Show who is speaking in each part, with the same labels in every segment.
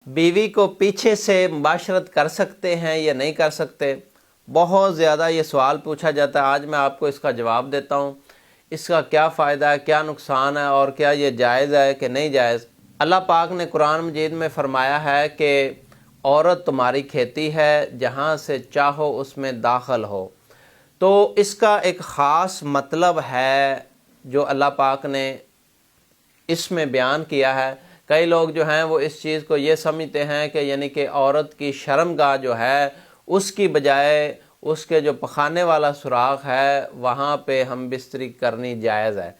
Speaker 1: بیوی کو پیچھے سے مباشرت کر سکتے ہیں یا نہیں کر سکتے؟ بہت زیادہ یہ سوال پوچھا جاتا ہے۔ آج میں آپ کو اس کا جواب دیتا ہوں۔ اس کا کیا فائدہ ہے، کیا نقصان ہے، اور کیا یہ جائز ہے کہ نہیں جائز۔ اللہ پاک نے قرآن مجید میں فرمایا ہے کہ عورت تمہاری کھیتی ہے، جہاں سے چاہو اس میں داخل ہو۔ تو اس کا ایک خاص مطلب ہے جو اللہ پاک نے اس میں بیان کیا ہے۔ کئی لوگ جو ہیں وہ اس چیز کو یہ سمجھتے ہیں کہ یعنی کہ عورت کی شرمگاہ جو ہے اس کی بجائے اس کے جو پخانے والا سوراخ ہے وہاں پہ ہم بستری کرنی جائز ہے۔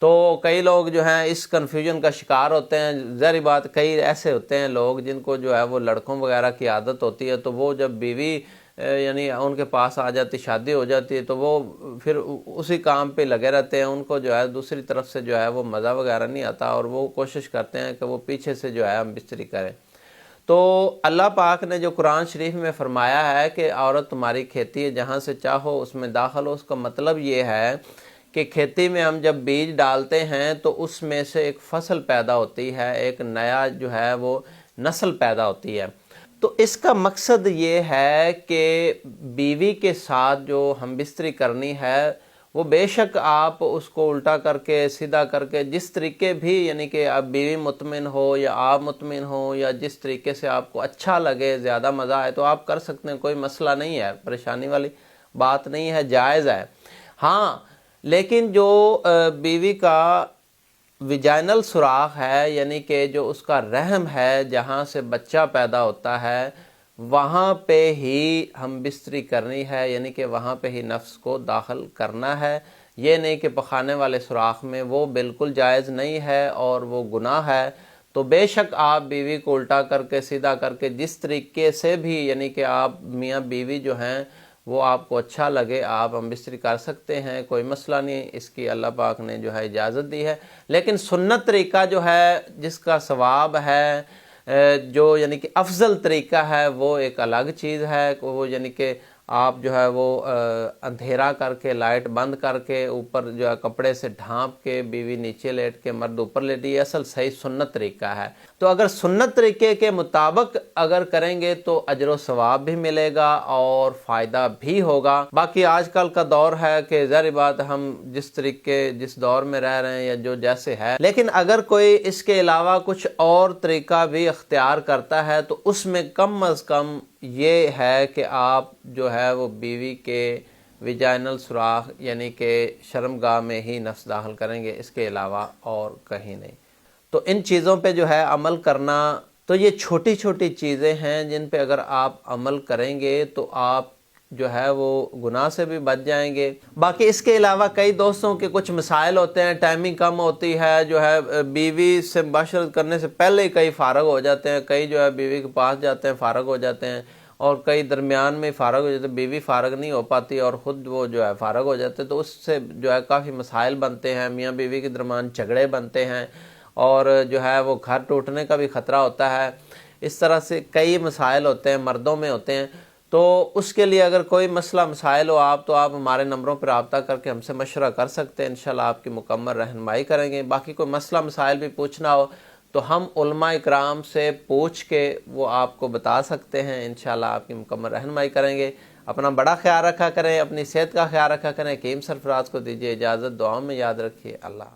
Speaker 1: تو کئی لوگ جو ہیں اس کنفیوژن کا شکار ہوتے ہیں۔ ظاہری بات، کئی ایسے ہوتے ہیں لوگ جن کو جو ہے وہ لڑکوں وغیرہ کی عادت ہوتی ہے، تو وہ جب بیوی یعنی ان کے پاس آ جاتی، شادی ہو جاتی ہے، تو وہ پھر اسی کام پہ لگے رہتے ہیں۔ ان کو جو ہے دوسری طرف سے جو ہے وہ مزہ وغیرہ نہیں آتا، اور وہ کوشش کرتے ہیں کہ وہ پیچھے سے جو ہے ہم بستری کریں۔ تو اللہ پاک نے جو قرآن شریف میں فرمایا ہے کہ عورت تمہاری کھیتی ہے، جہاں سے چاہو اس میں داخل ہو، اس کا مطلب یہ ہے کہ کھیتی میں ہم جب بیج ڈالتے ہیں تو اس میں سے ایک فصل پیدا ہوتی ہے، ایک نیا جو ہے وہ نسل پیدا ہوتی ہے۔ تو اس کا مقصد یہ ہے کہ بیوی کے ساتھ جو ہم بستری کرنی ہے وہ بے شک آپ اس کو الٹا کر کے، سیدھا کر کے، جس طریقے بھی یعنی کہ اب بیوی مطمئن ہو یا آپ مطمئن ہو، یا جس طریقے سے آپ کو اچھا لگے، زیادہ مزہ آئے، تو آپ کر سکتے ہیں۔ کوئی مسئلہ نہیں ہے، پریشانی والی بات نہیں ہے، جائز ہے۔ ہاں، لیکن جو بیوی کا ویجائنل سوراخ ہے، یعنی کہ جو اس کا رحم ہے جہاں سے بچہ پیدا ہوتا ہے، وہاں پہ ہی ہم بستری کرنی ہے، یعنی کہ وہاں پہ ہی نفس کو داخل کرنا ہے۔ یہ نہیں کہ پخانے والے سوراخ میں، وہ بالکل جائز نہیں ہے اور وہ گناہ ہے۔ تو بے شک آپ بیوی کو الٹا کر کے، سیدھا کر کے، جس طریقے سے بھی یعنی کہ آپ میاں بیوی جو ہیں وہ آپ کو اچھا لگے، آپ ہم بستری کر سکتے ہیں، کوئی مسئلہ نہیں۔ اس کی اللہ پاک نے جو ہے اجازت دی ہے۔ لیکن سنت طریقہ جو ہے، جس کا ثواب ہے، جو یعنی کہ افضل طریقہ ہے، وہ ایک الگ چیز ہے۔ وہ یعنی کہ آپ جو ہے وہ اندھیرا کر کے، لائٹ بند کر کے، اوپر جو ہے کپڑے سے ڈھانپ کے، بیوی نیچے لیٹ کے، مرد اوپر لیٹی، یہ اصل صحیح سنت طریقہ ہے۔ تو اگر سنت طریقے کے مطابق اگر کریں گے تو اجر و ثواب بھی ملے گا اور فائدہ بھی ہوگا۔ باقی آج کل کا دور ہے کہ ظاہر بات ہم جس طریقے جس دور میں رہ رہے ہیں یا جو جیسے ہے، لیکن اگر کوئی اس کے علاوہ کچھ اور طریقہ بھی اختیار کرتا ہے تو اس میں کم از کم یہ ہے کہ آپ جو ہے وہ بیوی کے ویجائنل سوراخ یعنی کہ شرمگاہ میں ہی نفس داخل کریں گے، اس کے علاوہ اور کہیں نہیں۔ تو ان چیزوں پہ جو ہے عمل کرنا، تو یہ چھوٹی چھوٹی چیزیں ہیں جن پہ اگر آپ عمل کریں گے تو آپ جو ہے وہ گناہ سے بھی بچ جائیں گے۔ باقی اس کے علاوہ کئی دوستوں کے کچھ مسائل ہوتے ہیں، ٹائمنگ کم ہوتی ہے، جو ہے بیوی سے مباشرت کرنے سے پہلے ہی کئی فارغ ہو جاتے ہیں، کئی جو ہے بیوی کے پاس جاتے ہیں فارغ ہو جاتے ہیں، اور کئی درمیان میں فارغ ہو جاتے ہیں، بیوی فارغ نہیں ہو پاتی اور خود وہ جو ہے فارغ ہو جاتے ہیں۔ تو اس سے جو ہے کافی مسائل بنتے ہیں، میاں بیوی کے درمیان جھگڑے بنتے ہیں، اور جو ہے وہ گھر ٹوٹنے کا بھی خطرہ ہوتا ہے۔ اس طرح سے کئی مسائل ہوتے ہیں، مردوں میں ہوتے ہیں۔ تو اس کے لیے اگر کوئی مسئلہ مسائل ہو تو آپ ہمارے نمبروں پر رابطہ کر کے ہم سے مشورہ کر سکتے ہیں، انشاءاللہ آپ کی مکمل رہنمائی کریں گے۔ باقی کوئی مسئلہ مسائل بھی پوچھنا ہو تو ہم علماء اکرام سے پوچھ کے وہ آپ کو بتا سکتے ہیں، انشاءاللہ آپ کی مکمل رہنمائی کریں گے۔ اپنا بڑا خیال رکھا کریں، اپنی صحت کا خیال رکھا کریں۔ حکیم سرفراز کو دیجیے اجازت، دعاؤں میں یاد رکھیے۔ اللہ